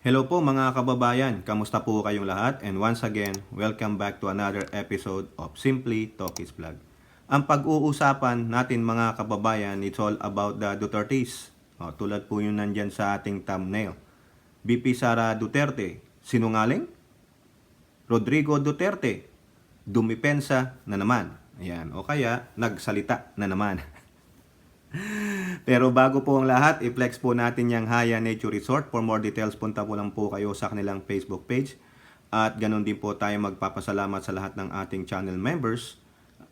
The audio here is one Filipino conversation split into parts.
Hello po mga kababayan, kamusta po kayong lahat? And once again, welcome back to another episode of Simply Talkies Vlog. Ang pag-uusapan natin mga kababayan, it's all about the Dutertes. Tulad po yun nandyan sa ating thumbnail. VP Sara Duterte, sinungaling? Rodrigo Duterte, dumipensa na naman. Ayan, o kaya nagsalita na naman. Pero bago po ang lahat, i-flex po natin yung Haya Nature Resort. For more details, punta po lang po kayo sa kanilang Facebook page. At ganun din po tayo magpapasalamat sa lahat ng ating channel members.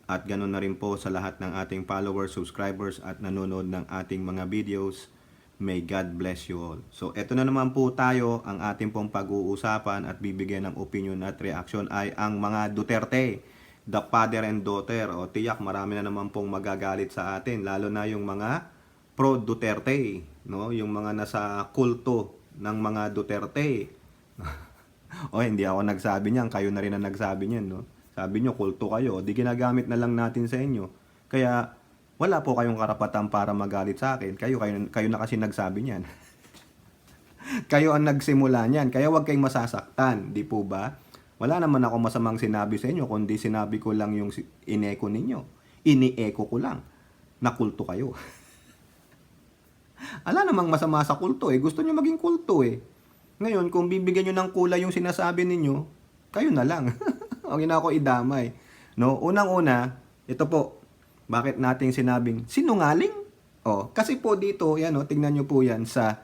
At ganun na rin po sa lahat ng ating followers, subscribers at nanonood ng ating mga videos. May God bless you all. So eto na naman po tayo, ang ating pong pag-uusapan at bibigyan ng opinion at reaction ay ang mga Duterte, the father and daughter. O tiyak, marami na naman pong magagalit sa atin, lalo na yung mga pro Duterte, no? Yung mga nasa kulto ng mga Duterte. O hindi ako nagsabi niyan, kayo na rin ang nagsabi niyan, no? Sabi niyo kulto kayo, di ginagamit na lang natin sa inyo. Kaya wala po kayong karapatan para magalit sa akin. Kayo na kasi nagsabi niyan. Kayo ang nagsimula niyan, kaya huwag kayong masasaktan, di po ba? Wala naman ako masamang sinabi sa inyo, kundi sinabi ko lang yung ineko ninyo. Inieko ko lang na kulto kayo. Ala namang masama sa kulto eh. Gusto nyo maging kulto eh. Ngayon, kung bibigyan nyo ng kulay yung sinasabi ninyo, kayo na lang. Huwag na ako idamay. No? Unang-una, ito po, bakit nating sinabing sinungaling? Kasi po dito, yan, tingnan nyo po yan sa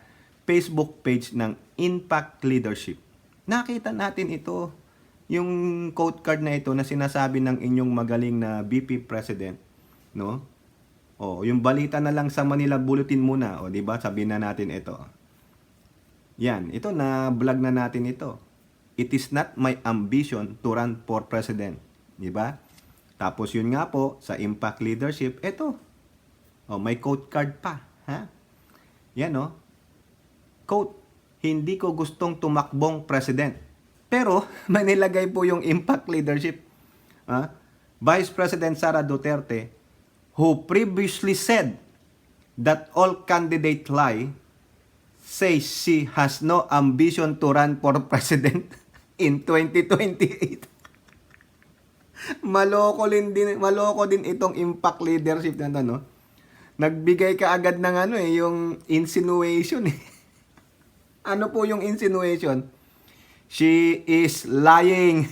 Facebook page ng Impact Leadership. Nakita natin ito, yung quote card na ito na sinasabi ng inyong magaling na VP President, no? Yung balita na lang sa Manila Bulletin muna, 'di ba? Sabihin na natin ito. Yan, ito na vlog na natin ito. It is not my ambition to run for president, 'di ba? Tapos yun nga po sa Impact Leadership, ito. May quote card pa, ha? Yan quote, hindi ko gustong tumakbong president. Pero may nilagay po yung Impact Leadership. Vice President Sara Duterte, who previously said that all candidates lie, says she has no ambition to run for president in 2028. Maloko din itong Impact Leadership na no. Nagbigay ka agad ng yung insinuation eh. Ano po yung insinuation? She is lying.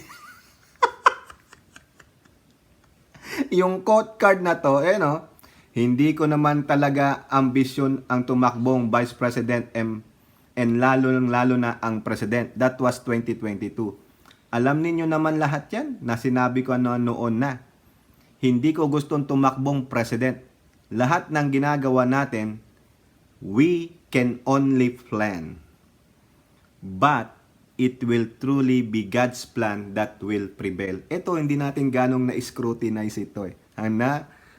Yung quote card na to, hindi ko naman talaga ambisyon ang tumakbong Vice President and lalo na ang President. That was 2022. Alam niyo naman lahat yan na sinabi ko noon na. Hindi ko gustong tumakbong President. Lahat ng ginagawa natin, we can only plan. But it will truly be God's plan that will prevail. Ito, hindi natin ganong na-scrutinize ito eh.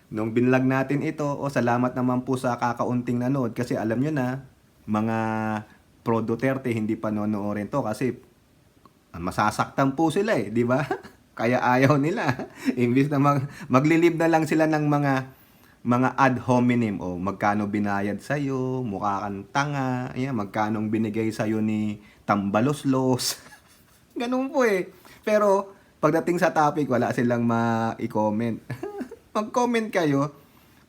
Nung binlag natin ito, salamat naman po sa kakaunting nanood kasi alam nyo na, mga pro Duterte hindi pa nonoorin to kasi masasaktan po sila eh, di ba? Kaya ayaw nila. Imbis na maglilib na lang sila ng mga ad hominem magkano binayad sa'yo, mukha kang tanga, magkano binigay sa'yo ni Tambaloslos. Ganun po eh. Pero pagdating sa topic, wala silang ma-i-comment. Mag-comment kayo,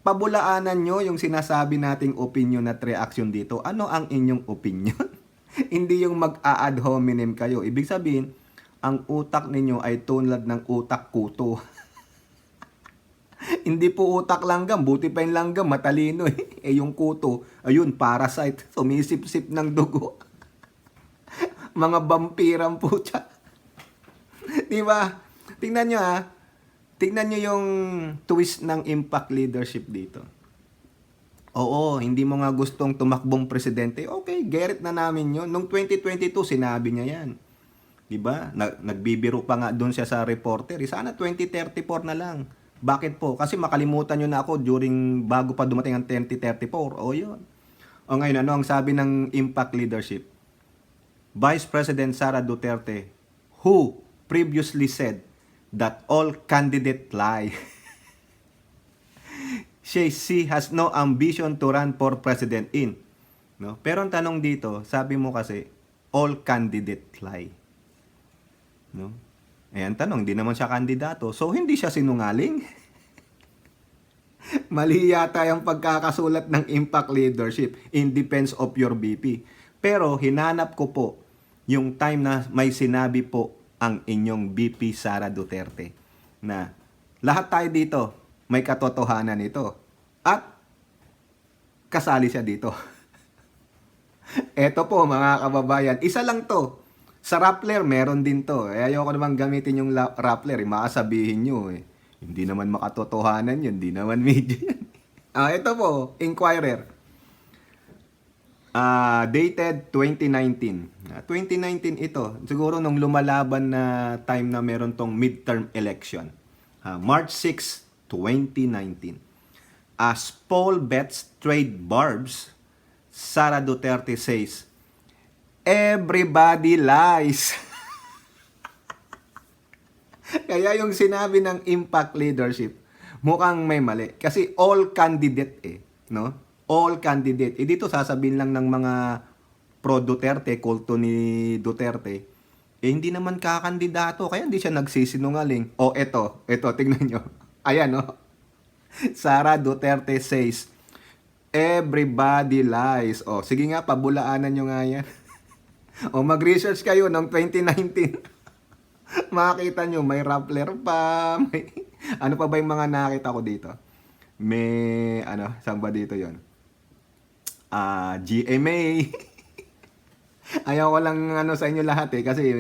pabulaanan nyo yung sinasabi nating opinion at reaction dito. Ano ang inyong opinion? Hindi yung mag-a-ad hominem kayo. Ibig sabihin, ang utak ninyo ay tulad ng utak kuto. Hindi po utak langgam, buti pa yung langgam, matalino eh. Yung kuto, ayun, parasite, sumisip-sip ng dugo. Mga vampirang pucha. Diba? Tingnan nyo Tingnan nyo yung twist ng Impact Leadership dito. Oo, hindi mo nga gustong tumakbong presidente. Okay, get it na namin yun. Noong 2022, sinabi niya yan. Diba? Nagbibiro pa nga doon siya sa reporter. Sana 2034 na lang. Bakit po? Kasi makalimutan nyo na ako bago pa dumating ang 2034. Yun. Ngayon, ang sabi ng Impact Leadership? Vice President Sara Duterte, who previously said that all candidates lie. She has no ambition to run for president in. No? Pero ang tanong dito, sabi mo kasi, all candidate lie. No? Ayan, tanong, hindi naman siya kandidato. So, hindi siya sinungaling? Mali yata yung pagkakasulat ng impact leadership in defense of your BP. Pero, hinanap ko po yung time na may sinabi po ang inyong BP Sara Duterte na lahat tayo dito may katotohanan ito. At kasali siya dito. Eto po mga kababayan, isa lang to. Sa Rappler, meron din to. Ayoko naman gamitin yung Rappler. Makasabihin nyo eh. Hindi naman makatotohanan yun. Hindi naman media yan. Ito po, Inquirer. Dated 2019. 2019 ito. Siguro nung lumalaban na time na meron tong midterm election. March 6, 2019. As poll bets trade barbs, Sara Duterte says, everybody lies. Kaya yung sinabi ng impact leadership, mukhang may mali. Kasi all candidate no? All candidate. Dito sasabihin lang ng mga pro Duterte, kulto ni Duterte, hindi naman kakandidato, kaya hindi siya nagsisinungaling. Eto, tingnan nyo. Ayan, no? Sara Duterte says, everybody lies. Sige nga, pabulaanan nyo nga yan. Mag-research kayo noong 2019. Makakita nyo, may Rappler pa. May, ano pa ba yung mga nakita ko dito? May, saan ba dito yon? GMA. Ayaw ko lang sa inyo lahat kasi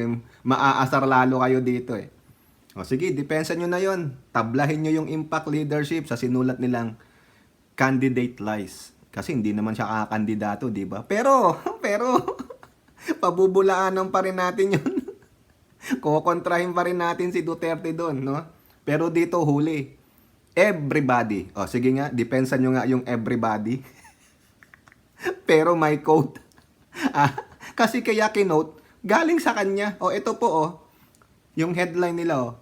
maaasar lalo kayo dito sige, depensa nyo na yon. Tablahin nyo yung impact leadership sa sinulat nilang candidate lies. Kasi hindi naman siya kakandidato, di ba? Pero, pabubulaanan pa rin natin yun. Kukontrahin pa rin natin si Duterte doon, no? Pero dito huli. Everybody. Sige nga, depensa nyo nga yung everybody. Pero may quote. Kasi kaya kinote, galing sa kanya. Ito po, yung headline nila,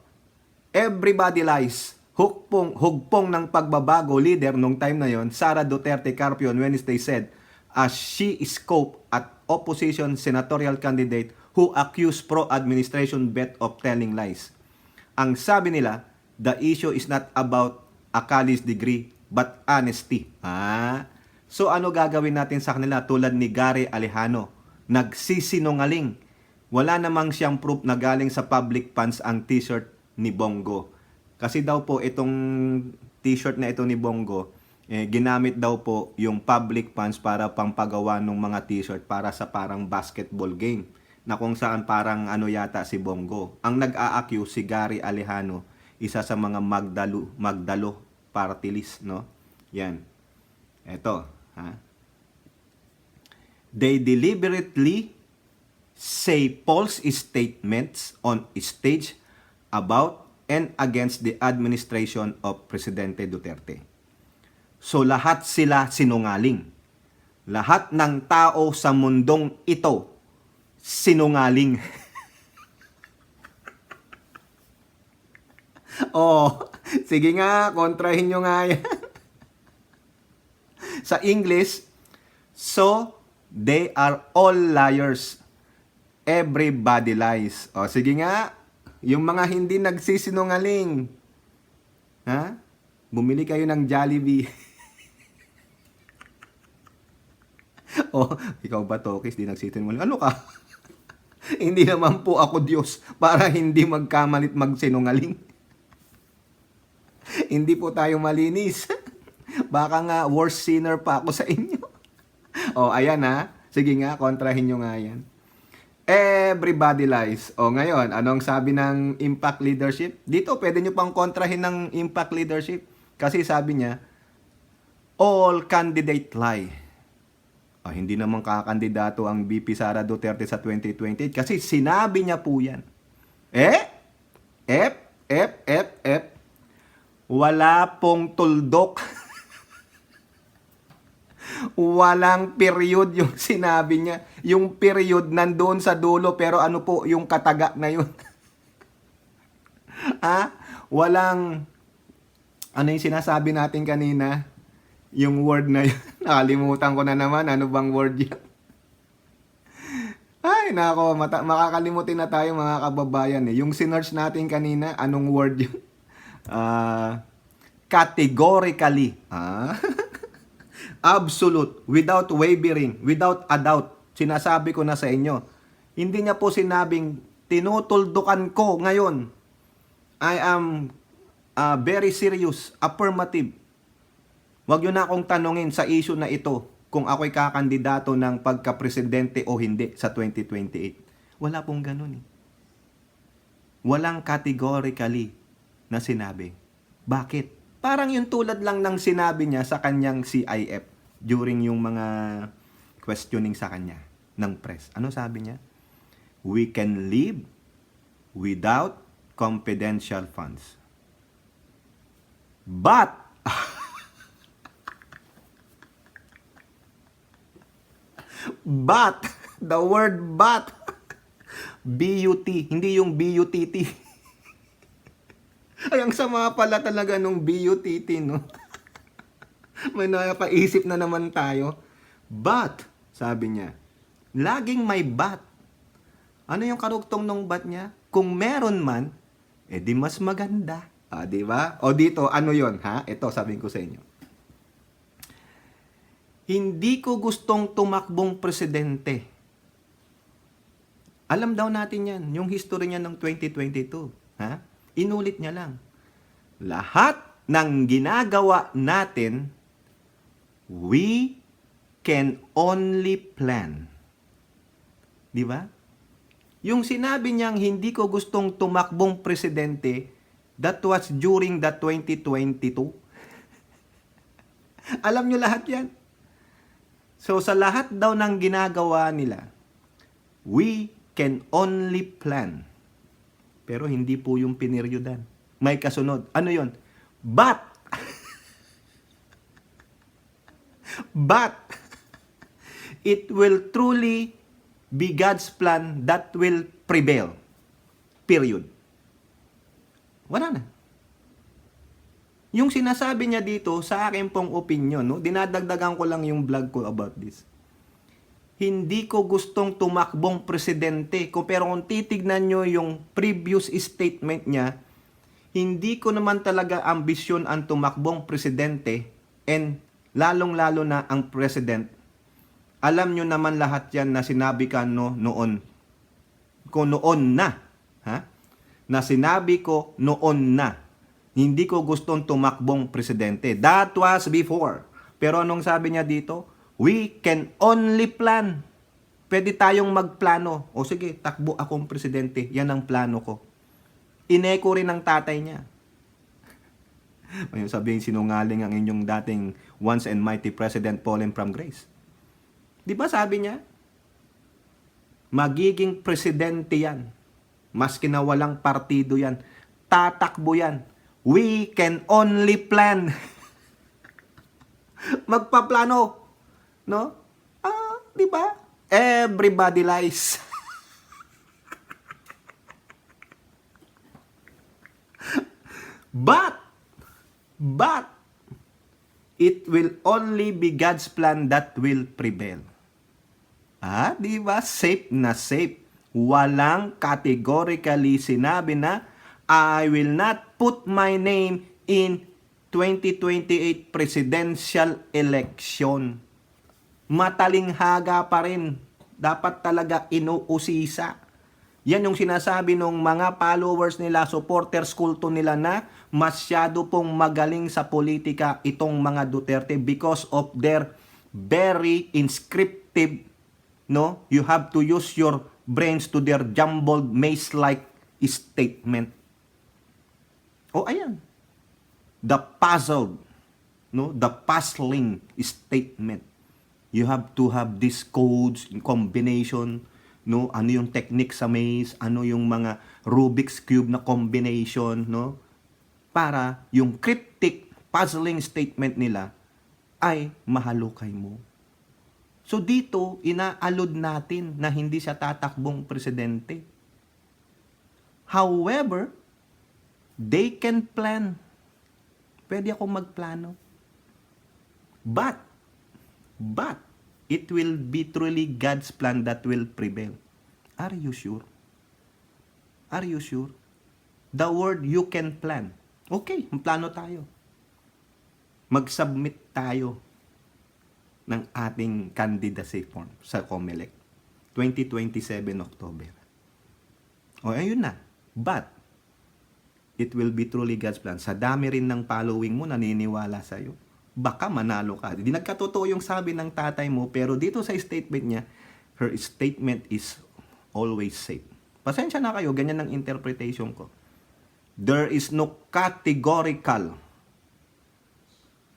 everybody lies. Hugpong ng pagbabago leader nung time na yon, Sara Duterte Carpio on Wednesday said, as she scoped at opposition senatorial candidate who accused pro-administration bet of telling lies. Ang sabi nila, the issue is not about a college degree, but honesty. So ano gagawin natin sa kanila tulad ni Gary Alejano? Nagsisinungaling. Wala namang siyang proof na galing sa public funds ang t-shirt ni Bongo. Kasi daw po itong t-shirt na ito ni Bongo, ginamit daw po yung public funds para pampagawa ng mga t-shirt para sa parang basketball game na kung saan parang yata si Bongo. Ang nag-a-accuse si Gary Alejano, isa sa mga Magdalo party list, no? Yan. Eto, They deliberately say false statements on stage about and against the administration of Presidente Duterte. So lahat sila sinungaling. Lahat ng tao sa mundong ito sinungaling. Sige nga, kontrahin nyo nga yan. Sa English, so they are all liars. Everybody lies. Sige nga, yung mga hindi nagsisinungaling. Bumili kayo ng Jollibee. Ikaw ba, Tokis, di nagsisinungaling? Ano ka? Hindi naman po ako Diyos para hindi magkamalit magsinungaling. Hindi po tayo malinis. Baka nga worst sinner pa ako sa inyo. Ayan Sige nga, kontrahin nyo nga yan. Everybody lies. Ngayon, anong sabi ng impact leadership? Dito, pwede nyo pang kontrahin ng impact leadership. Kasi sabi niya, all candidate lie. Hindi naman kakandidato ang BP Sara Duterte sa 2028 kasi sinabi niya po yan. Wala pong tuldok. Walang period yung sinabi niya. Yung period nandoon sa dulo pero ano po yung kataga na yun? Walang yung sinasabi natin kanina? Yung word na yun. Nakalimutan ko na naman. Ano bang word yan? Ay, Ay, nako, makakalimutin na tayo mga kababayan eh. Yung sinearch natin kanina, anong word yun? Ah, categorically. Absolute, without wavering, without a doubt. Sinasabi ko na sa inyo. Hindi niya po sinabing, tinutuldukan ko ngayon. I am very serious, affirmative. Huwag yun na akong tanungin sa issue na ito kung ako'y kakandidato ng pagka-presidente o hindi sa 2028. Wala pong ganun eh. Walang categorically na sinabi. Bakit? Parang yung tulad lang ng sinabi niya sa kanyang CIF during yung mga questioning sa kanya ng press. Ano sabi niya? We can live without confidential funds. But, the word but, B-U-T, hindi yung B-U-T-T. Ay, ang sama pala talaga nung B-U-T-T, no? May napaisip na naman tayo. But, sabi niya, laging may but. Ano yung karugtong ng but niya? Kung meron man, di mas maganda. Di ba? O dito, ano yon ha? Ito, sabihin ko sa inyo. Hindi ko gustong tumakbong presidente. Alam daw natin yan, yung history niya ng 2022. Ha? Inulit niya lang. Lahat ng ginagawa natin, we can only plan. Di ba? Yung sinabi niyang hindi ko gustong tumakbong presidente, that was during the 2022. Alam niyo lahat yan. So sa lahat daw ng ginagawa nila, we can only plan. Pero hindi po yung piniryodan. May kasunod. Ano yon? But, it will truly be God's plan that will prevail. Period. Wala na. Yung sinasabi niya dito, sa akin pong opinion, no? Dinadagdagan ko lang yung vlog ko about this. Hindi ko gustong tumakbong presidente. Pero kung titignan nyo yung previous statement niya, hindi ko naman talaga ambisyon ang tumakbong presidente and lalong-lalo na ang president. Alam nyo naman lahat yan na sinabi ka noon. Kung noon na. Ha? Na sinabi ko noon na. Hindi ko gustong tumakbong presidente. That was before. Pero anong sabi niya dito? We can only plan. Pwede tayong magplano. O sige, takbo akong presidente. Yan ang plano ko. Ineko rin ng tatay niya. May sabihin sinungaling ang inyong dating once and mighty president fallen from grace. Di ba sabi niya? Magiging presidente yan. Maski na walang partido yan. Tatakbo yan. We can only plan. Magpaplano. No? Di ba? Everybody lies. But, it will only be God's plan that will prevail. Di ba? Safe na safe. Walang categorically sinabi na, I will not put my name in 2028 presidential election. Matalinghaga pa rin. Dapat talaga inuusisa. Yan yung sinasabi ng mga followers nila, supporters, kulto nila na masyado pong magaling sa politika itong mga Duterte because of their very inscriptive, no? You have to use your brains to their jumbled maze-like statement. Ayan. The puzzled, no? The puzzling statement. You have to have these codes in combination, no? Ano yung technique sa maze, ano yung mga Rubik's Cube na combination, no? Para yung cryptic puzzling statement nila ay mahalukay mo. So dito, inaalod natin na hindi siya tatakbong presidente. However, they can plan. Pwede akong magplano. But, it will be truly God's plan that will prevail. Are you sure? Are you sure? The word you can plan. Okay, plano tayo. Mag-submit tayo ng ating candidacy form sa COMELEC. 2027 October. O, ayun na. But, it will be truly God's plan. Sa dami rin ng following mo, naniniwala sa'yo. Baka manalo ka. Di nagkatotoo yung sabi ng tatay mo, pero dito sa statement niya, her statement is always safe. Pasensya na kayo, ganyan ang interpretation ko. There is no categorical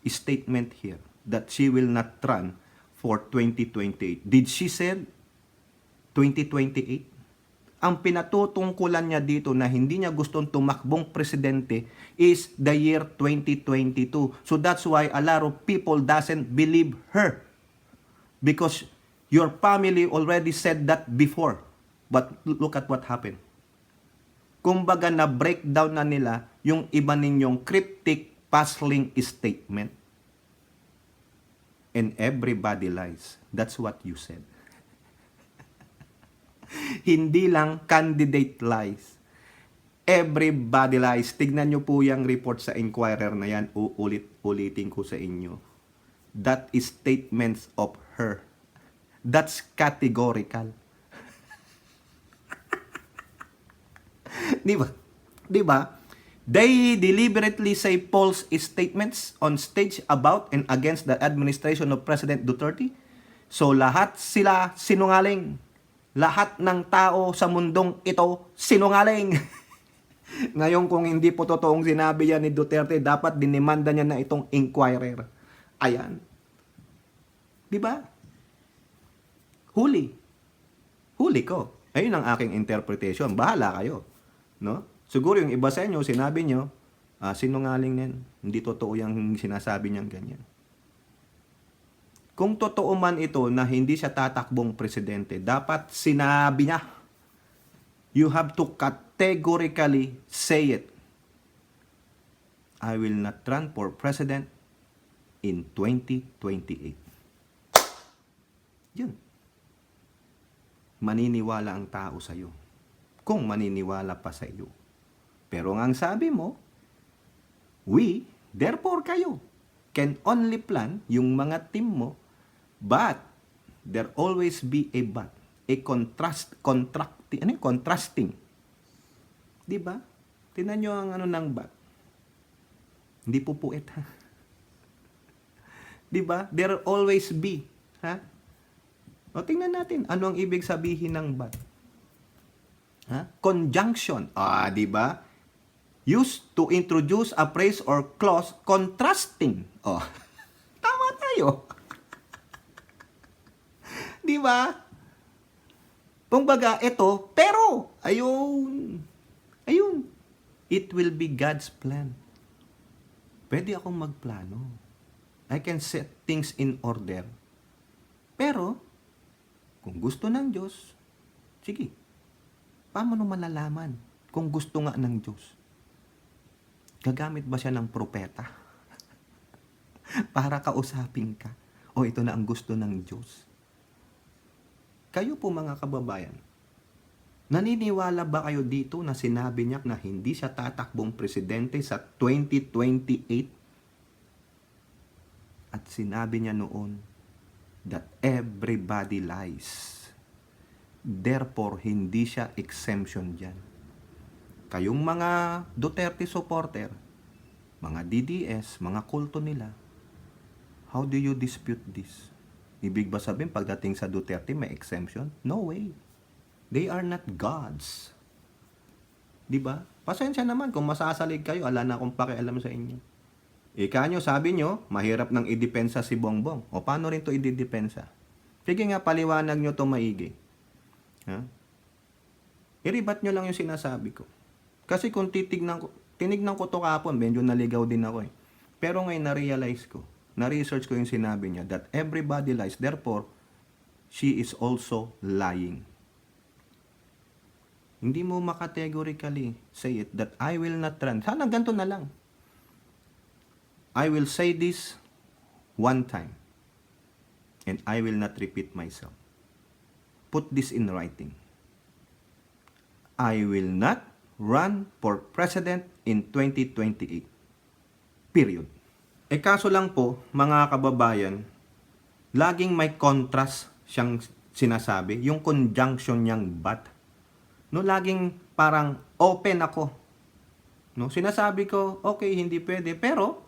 statement here that she will not run for 2028. Did she say 2028? Ang pinatutungkulan niya dito na hindi niya gustong tumakbong presidente is the year 2022. So that's why a lot of people doesn't believe her. Because your family already said that before. But look at what happened. Kumbaga na breakdown na nila yung iba ninyong cryptic puzzling statement. And everybody lies. That's what you said. Hindi lang candidate lies. Everybody lies. Tignan nyo po yung report sa Inquirer na yan. Ulitin ko sa inyo. That is statements of her. That's categorical. Di ba? Di ba? They deliberately say false statements on stage about and against the administration of President Duterte. So lahat sila sinungaling. Lahat ng tao sa mundong ito sinungaling. Ngayon kung hindi po totoong sinabi yan ni Duterte, dapat dinimanda niya na itong Inquirer. Ayan. Di ba? Huli. Huli ko. Ayun ang aking interpretation. Bahala kayo. No? Siguro yung iba sa inyo, sinabi nyo, sinungaling yan. Hindi totoo yung sinasabi niyang ganyan. Kung totoo man ito na hindi siya tatakbong presidente, dapat sinabi niya. You have to categorically say it. I will not run for president in 2028. Yun. Maniniwala ang tao sa iyo. Kung maniniwala pa sa iyo. Pero ang sabi mo, we, therefore kayo, can only plan yung mga team mo, but there always be a but, a contrasting. Di ba? Tingnan nyo ang ano ng but. Hindi po puet, ha? Di ba? There always be, ha? O tingnan natin, ano ang ibig sabihin ng but? Ha? Conjunction. Di ba? Used to introduce a phrase or clause contrasting. Tama tayo. Di ba? Kumbaga, ito, pero, ayun. It will be God's plan. Pwede akong magplano. I can set things in order. Pero, kung gusto ng Diyos, sige, paano malalaman kung gusto nga ng Diyos? Gagamit ba siya ng propeta? Para kausapin ka? O ito na ang gusto ng Diyos? Kayo po mga kababayan, naniniwala ba kayo dito na sinabi niya na hindi siya tatakbong presidente sa 2028? At sinabi niya noon that everybody lies. Therefore, hindi siya exemption dyan. Kayong mga Duterte supporter, mga DDS, mga kulto nila, how do you dispute this? Ibig ba sabihin, pagdating sa Duterte, may exemption? No way. They are not gods. Diba? Pasensya naman kung masasalig kayo, ala na akong pakialam sa inyo. Ika nyo, sabi nyo, mahirap nang idepensa si Bongbong. O paano rin to idedepensa? Sige nga, paliwanag nyo to maigi. Ha? I-rebat nyo lang yung sinasabi ko. Kasi kung tinignan ko to kapon, medyo naligaw din ako eh. Pero ngayon na-realize ko, na-research ko yung sinabi niya that everybody lies, therefore, she is also lying. Hindi mo makategorically say it that I will not run. Sana ganito na lang. I will say this one time and I will not repeat myself. Put this in writing. I will not run for president in 2028. Period. Kaso lang po, mga kababayan, laging may contrast siyang sinasabi, yung conjunction niyang but. No, laging parang open ako. No, sinasabi ko, okay, hindi pwede, pero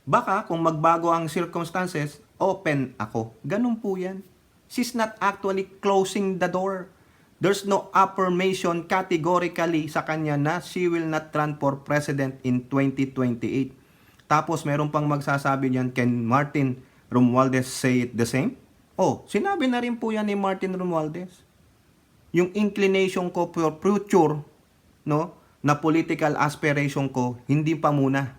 baka kung magbago ang circumstances, open ako. Ganun po yan. She's not actually closing the door. There's no affirmation categorically sa kanya na she will not run for president in 2028. Tapos meron pang magsasabi niyan, can Martin Romualdez say it the same? Oh, sinabi na rin po yan ni Martin Romualdez. Yung inclination ko for future, no, na political aspiration ko, hindi pa muna.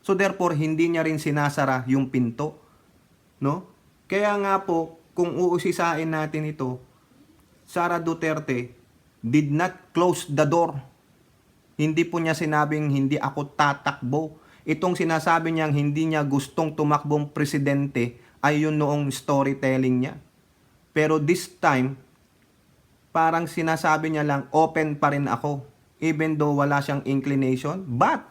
So therefore, hindi niya rin sinasara yung pinto. No? Kaya nga po, kung uusisain natin ito, Sara Duterte did not close the door. Hindi po niya sinabing hindi ako tatakbo. Itong sinasabi niyang hindi niya gustong tumakbong presidente ay yun noong storytelling niya. Pero this time, parang sinasabi niya lang, open pa rin ako. Even though wala siyang inclination. But,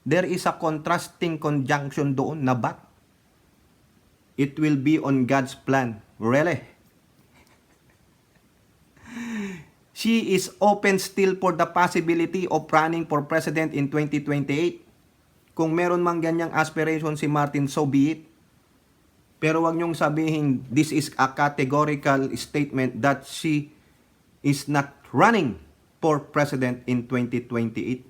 there is a contrasting conjunction doon na but. It will be on God's plan. Really? She is open still for the possibility of running for president in 2028. Kung meron mang ganyang aspiration si Martin, so be it. Pero wag niyong sabihin, this is a categorical statement that she is not running for president in 2028.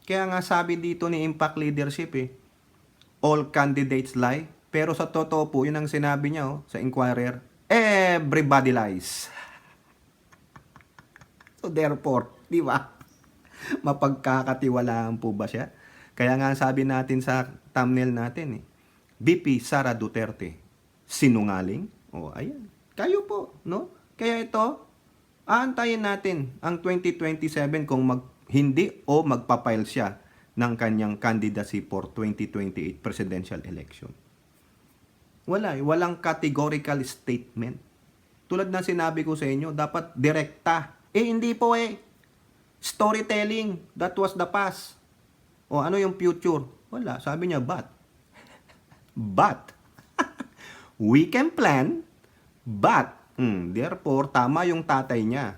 Kaya nga sabi dito ni Impact Leadership, all candidates lie. Pero sa totoo po, yun ang sinabi niya sa Inquirer, everybody lies. So therefore, di ba? Mapagkakatiwalaan po ba siya? Kaya nga sabi natin sa thumbnail natin, VP Sara Duterte, sinungaling? O ayan, kayo po, no? Kaya ito, aantayin natin ang 2027 kung hindi o magpapile siya ng kanyang candidacy for 2028 presidential election. Walang categorical statement. Tulad ng sinabi ko sa inyo, dapat direkta. Hindi po storytelling, that was the past. O ano yung future? Wala, sabi niya, but. But, we can plan, but, therefore, tama yung tatay niya.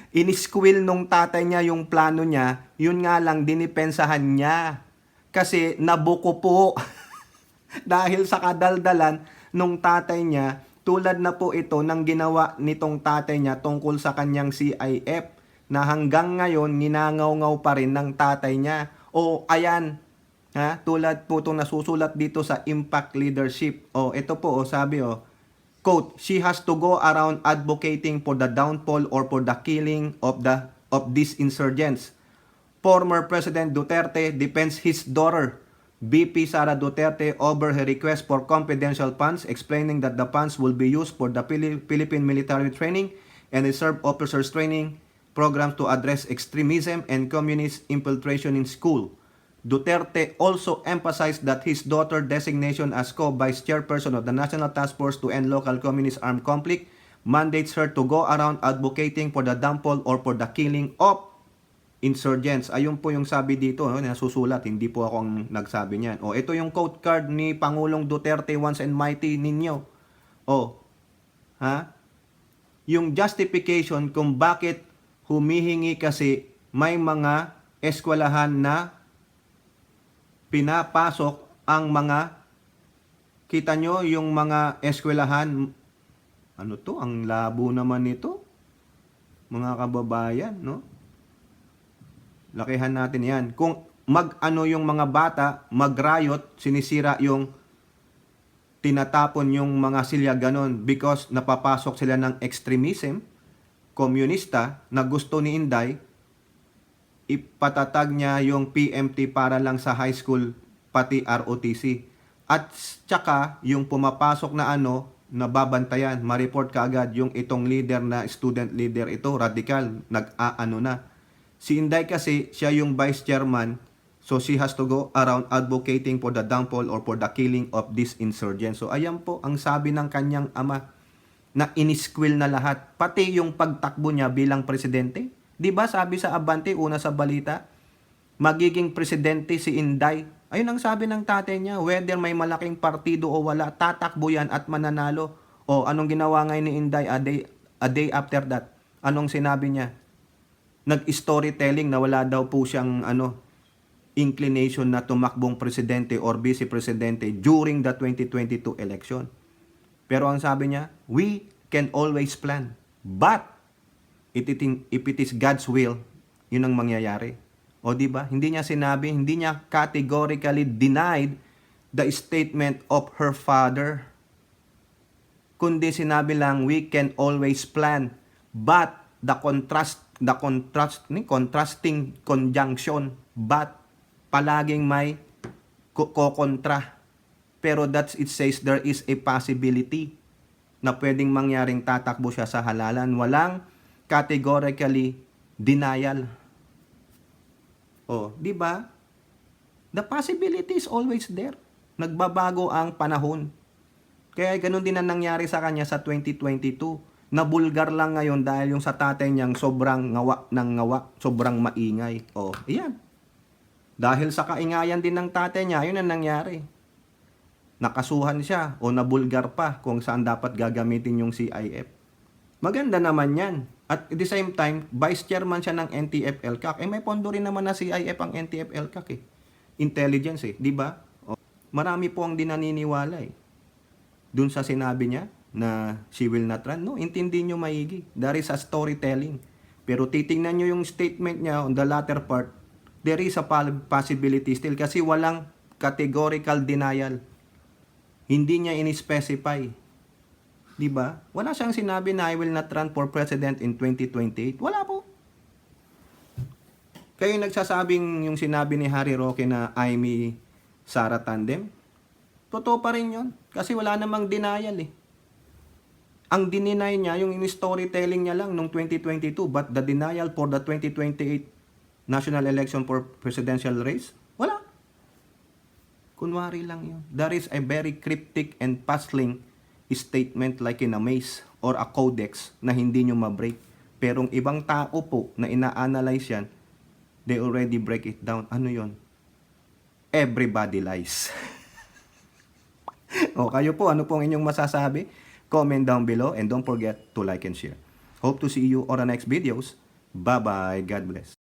Iniskwil nung tatay niya yung plano niya, yun nga lang, dinipensahan niya. Kasi nabuko po. Dahil sa kadaldalan nung tatay niya, tulad na po ito ng ginawa nitong tatay niya tungkol sa kanyang CIF na hanggang ngayon ninangaw-ngaw pa rin ng tatay niya. O ayan, tulad po itong nasusulat dito sa Impact Leadership. Ito po, sabi, quote, she has to go around advocating for the downfall or for the killing of these insurgents. Former President Duterte defends his daughter, VP Sara Duterte, over her request for confidential funds, explaining that the funds will be used for the Philippine military training and reserve officers training programs to address extremism and communist infiltration in school. Duterte also emphasized that his daughter's designation as co-vice chairperson of the National Task Force to End Local Communist Armed Conflict mandates her to go around advocating for the downfall or for the killing of insurgents. Ayun po yung sabi dito, nasusulat, hindi po ako ang nagsabi niyan. Ito yung quote card ni Pangulong Duterte once and mighty ninyo. Yung justification kung bakit humihingi kasi may mga eskwelahan na pinapasok ang mga, kita nyo yung mga eskwelahan, ang labo naman nito, mga kababayan, no? Lakihan natin yan. Kung yung mga bata, mag-riot, sinisira yung, tinatapon yung mga silya ganon because napapasok sila ng extremism, komunista, na gusto ni Inday, ipatatag niya yung PMT para lang sa high school, pati ROTC. At tsaka, yung pumapasok na nababantayan, ma-report kaagad yung itong leader na student leader ito, radical, na. Si Inday kasi, siya yung vice chairman, so she has to go around advocating for the downfall or for the killing of this insurgent. So ayan po ang sabi ng kanyang ama na iniskwil na lahat, pati yung pagtakbo niya bilang presidente. 'Di ba sabi sa Abante, una sa balita, magiging presidente si Inday. Ayun ang sabi ng tatay niya, whether may malaking partido o wala, tatakbo yan at mananalo. O anong ginawa ngayon ni Inday a day after that? Anong sinabi niya? Nag-storytelling na wala daw po siyang inclination na tumakbong presidente or vice presidente during the 2022 election. Pero ang sabi niya, we can always plan. But if it is God's will, yun ang mangyayari. O di ba? Hindi niya sinabi, hindi niya categorically denied the statement of her father. Kundi sinabi lang, we can always plan. But the contrasting conjunction, but palaging may kokontra. Pero that's it says there is a possibility na pwedeng mangyaring tatakbo siya sa halalan. Walang categorically denial. Di ba? The possibility is always there. Nagbabago ang panahon. Kaya ganun din ang nangyari sa kanya sa 2022. Nabulgar lang ngayon dahil yung sa tatay niyang sobrang ngawa, sobrang maingay. Iyan. Dahil sa kaingayan din ng tatay niya, yun ang nangyari. Nakasuhan siya o nabulgar pa kung saan dapat gagamitin yung CIF. Maganda naman yan. At at the same time, vice chairman siya ng NTF-ELCAC. May pondo rin naman na CIF ang NTF-ELCAC Intelligence di ba? Marami po ang dinaniniwala dun sa sinabi niya na she will not run. No, intindi nyo maigi. There is a storytelling. Pero titingnan nyo yung statement niya on the latter part, there is a possibility still kasi walang categorical denial. Hindi niya in-specify. Di ba? Wala siyang sinabi na I will not run for president in 2028. Wala po. Kayo nagsasabing yung sinabi ni Harry Roque na Amy Sara tandem, totoo pa rin yun. Kasi wala namang denial Ang dininay niya, yung storytelling niya lang nung 2022, but the denial for the 2028 national election for presidential race, wala. Kunwari lang yun. There is a very cryptic and puzzling statement like in a maze or a codex na hindi nyo ma-break. Pero ang ibang tao po na ina-analyze yan, they already break it down. Ano yon? Everybody lies. Kayo po, ano pong inyong masasabi? Comment down below and don't forget to like and share. Hope to see you on the next videos. Bye-bye. God bless.